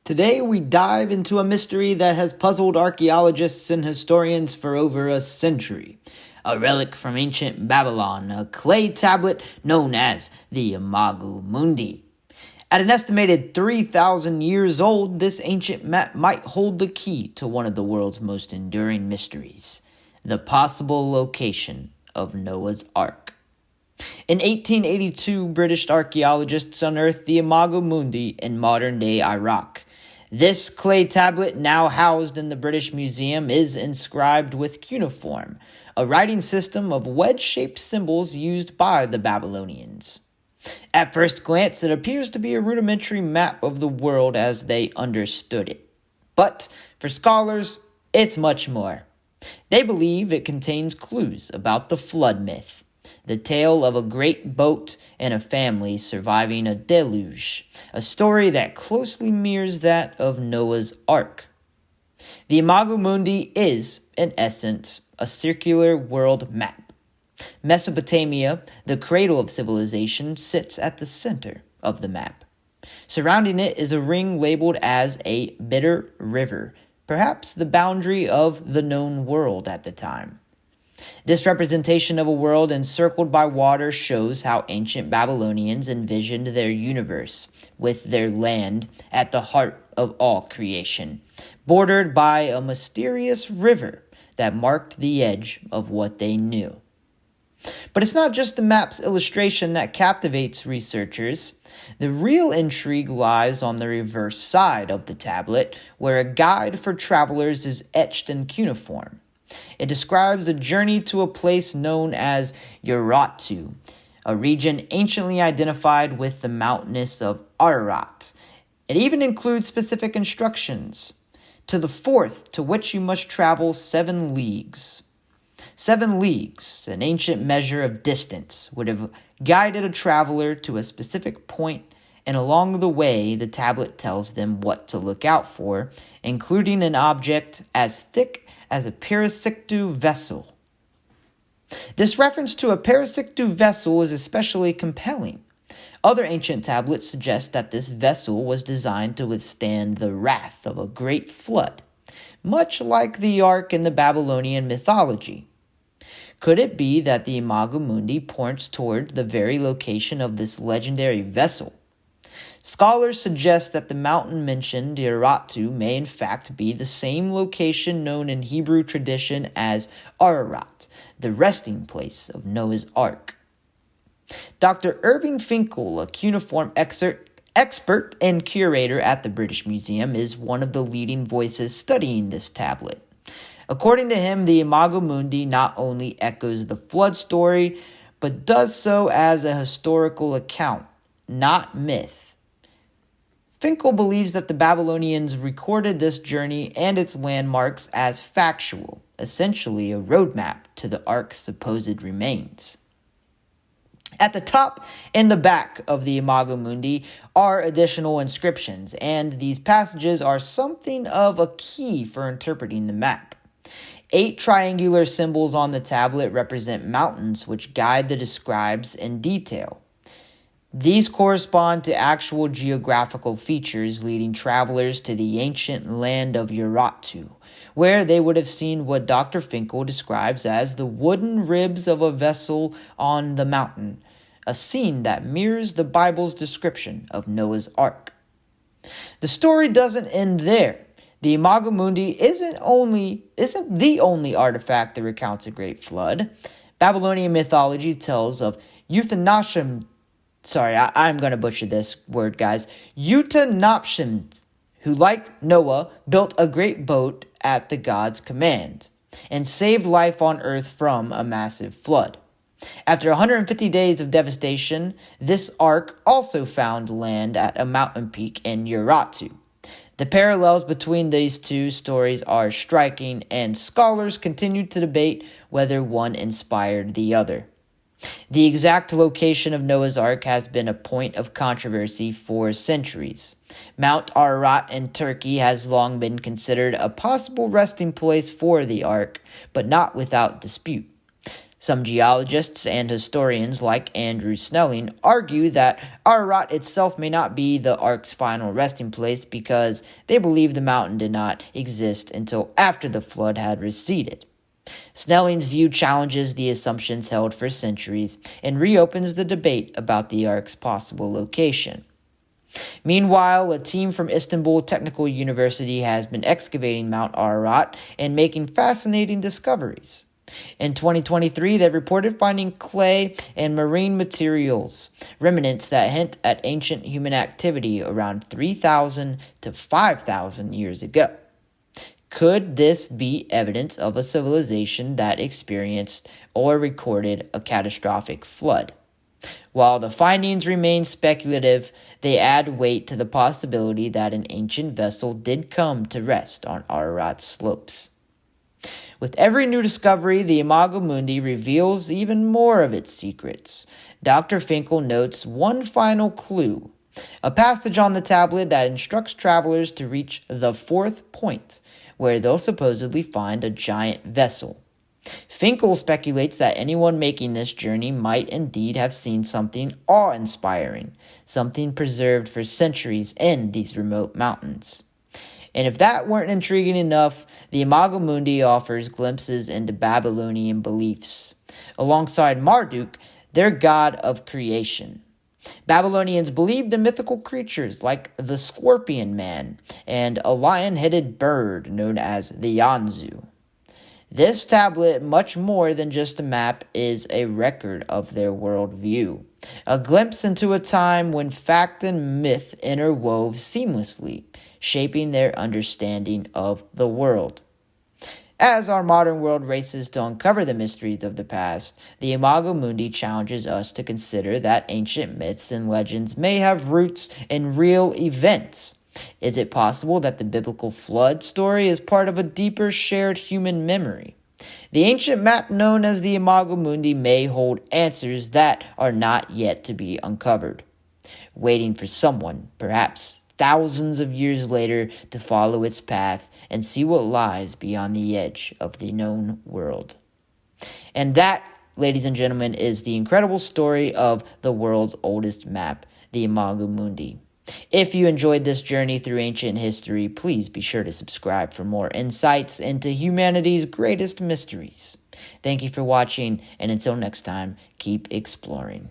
Today we dive into a mystery that has puzzled archaeologists and historians for over a century. A relic from ancient Babylon, a clay tablet known as the Imago Mundi. At an estimated 3,000 years old, this ancient map might hold the key to one of the world's most enduring mysteries, the possible location of Noah's Ark. In 1882, British archaeologists unearthed the Imago Mundi in modern-day Iraq. This clay tablet, now housed in the British Museum, is inscribed with cuneiform, a writing system of wedge-shaped symbols used by the Babylonians. At first glance, it appears to be a rudimentary map of the world as they understood it. But for scholars, it's much more. They believe it contains clues about the flood myth, the tale of a great boat and a family surviving a deluge, a story that closely mirrors that of Noah's Ark. The Imago Mundi is, in essence, a circular world map. Mesopotamia, the cradle of civilization, sits at the center of the map. Surrounding it is a ring labeled as a bitter river, perhaps the boundary of the known world at the time. This representation of a world encircled by water shows how ancient Babylonians envisioned their universe, with their land at the heart of all creation, bordered by a mysterious river that marked the edge of what they knew. But it's not just the map's illustration that captivates researchers. The real intrigue lies on the reverse side of the tablet, where a guide for travelers is etched in cuneiform. It describes a journey to a place known as Urartu, a region anciently identified with the mountainous of Ararat. It even includes specific instructions. To the fourth, to which you must travel 7 leagues. 7 leagues, an ancient measure of distance, would have guided a traveler to a specific point, and along the way, the tablet tells them what to look out for, including an object as thick as a perisiktu vessel. This reference to a perisiktu vessel is especially compelling. Other ancient tablets suggest that this vessel was designed to withstand the wrath of a great flood, much like the Ark in the Babylonian mythology. Could it be that the Imago Mundi points toward the very location of this legendary vessel? Scholars suggest that the mountain mentioned, Urartu, may in fact be the same location known in Hebrew tradition as Ararat, the resting place of Noah's Ark. Dr. Irving Finkel, a cuneiform expert and curator at the British Museum, is one of the leading voices studying this tablet. According to him, the Imago Mundi not only echoes the flood story, but does so as a historical account, not myth. Finkel believes that the Babylonians recorded this journey and its landmarks as factual, essentially a roadmap to the Ark's supposed remains. At the top and the back of the Imago Mundi are additional inscriptions, and these passages are something of a key for interpreting the map. 8 triangular symbols on the tablet represent mountains which guide the scribes in detail. These correspond to actual geographical features leading travelers to the ancient land of Urartu, where they would have seen what Dr. Finkel describes as the wooden ribs of a vessel on the mountain, a scene that mirrors the Bible's description of Noah's Ark. The story doesn't end there. The Imago Mundi isn't the only artifact that recounts a great flood. Babylonian mythology tells of Utnapishtim. I'm going to butcher this word, guys. Utnapishtim, who, like Noah, built a great boat at the god's command and saved life on earth from a massive flood. After 150 days of devastation, this ark also found land at a mountain peak in Urartu. The parallels between these two stories are striking, and scholars continue to debate whether one inspired the other. The exact location of Noah's Ark has been a point of controversy for centuries. Mount Ararat in Turkey has long been considered a possible resting place for the Ark, but not without dispute. Some geologists and historians like Andrew Snelling argue that Ararat itself may not be the Ark's final resting place because they believe the mountain did not exist until after the flood had receded. Snelling's view challenges the assumptions held for centuries and reopens the debate about the Ark's possible location. Meanwhile, a team from Istanbul Technical University has been excavating Mount Ararat and making fascinating discoveries. In 2023, they reported finding clay and marine materials, remnants that hint at ancient human activity around 3,000 to 5,000 years ago. Could this be evidence of a civilization that experienced or recorded a catastrophic flood? While the findings remain speculative, they add weight to the possibility that an ancient vessel did come to rest on Ararat's slopes. With every new discovery, the Imago Mundi reveals even more of its secrets. Dr. Finkel notes one final clue, a passage on the tablet that instructs travelers to reach the fourth point, where they'll supposedly find a giant vessel. Finkel speculates that anyone making this journey might indeed have seen something awe-inspiring, something preserved for centuries in these remote mountains. And if that weren't intriguing enough, the Imago Mundi offers glimpses into Babylonian beliefs, alongside Marduk, their god of creation. Babylonians believed in mythical creatures like the Scorpion Man and a lion-headed bird known as the Yanzu. This tablet, much more than just a map, is a record of their worldview, a glimpse into a time when fact and myth interwove seamlessly, shaping their understanding of the world. As our modern world races to uncover the mysteries of the past, the Imago Mundi challenges us to consider that ancient myths and legends may have roots in real events. Is it possible that the biblical flood story is part of a deeper shared human memory? The ancient map known as the Imago Mundi may hold answers that are not yet to be uncovered, waiting for someone, perhaps thousands of years later, to follow its path and see what lies beyond the edge of the known world. And that, ladies and gentlemen, is the incredible story of the world's oldest map, the Imago Mundi. If you enjoyed this journey through ancient history, please be sure to subscribe for more insights into humanity's greatest mysteries. Thank you for watching, and until next time, keep exploring.